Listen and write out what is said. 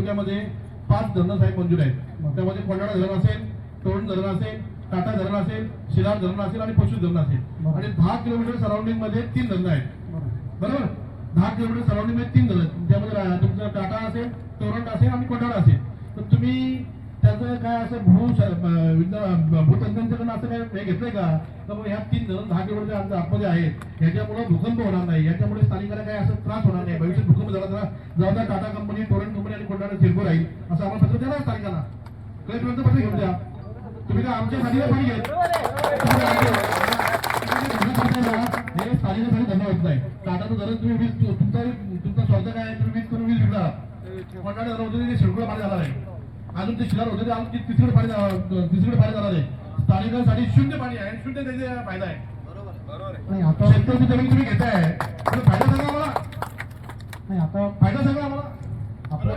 तालुक्यामध्ये 5 धरणं साहेब मंजूर आहेत. त्यामध्ये कोंडाळा धरण असेल, तोरण धरण असेल, टाटा धरण असेल, शिलार धरण असेल आणि पशु धरण असेल. आणि 10 किलोमीटर सराउंडिंग मध्ये 3 धरणं आहेत. बरोबर, 10 किलोमीटर सराउंडिंग मध्ये 3 धरण, त्यामध्ये तुमचं टाटा असेल, तोरण असेल आणि कोंडाळा असेल. तर तुम्ही त्याचं काय असं भूतज्ञांच्याकडून असं काय हे घेतलंय का ह्या 3 धरण 10 किलोमीटर आतमध्ये आहेत, याच्यामुळे भूकंप होणार नाही, याच्यामुळे स्थानिकांना काय असं त्रास होणार नाही, भविष्यात भूकंप झाला तर जबाबदार टाटा कंपनी, टोरंट कंपनी आणि कोंडाळा सिडको राहील, असं आम्हाला पत्र द्या ना स्थानिकांना. कलेक्टरांचं पत्र घेऊन द्या. तुम्ही काय आमच्या साठी पाणी घेत हे स्थानिकांसाठी धरणं होत नाही. टाटाचं धरण तुम्ही वीज तुमचा स्वार्थ काय आहे, तुम्ही वीज करून वीज विकला. कोंडाळा धरण होतं ते सिडकोला पाणी जाणार आहे, अजून ते शिलार होते ते तिसरीकडे पाणी जाणार आहे. स्थानिकांसाठी शून्य पाणी आहे, शून्य त्याचा फायदा आहे. नाही आता शेतकरी जमीन तुम्ही घेताय, फायदा सांगा आम्हाला, नाही आता फायदा सांगा आम्हाला. आपल्या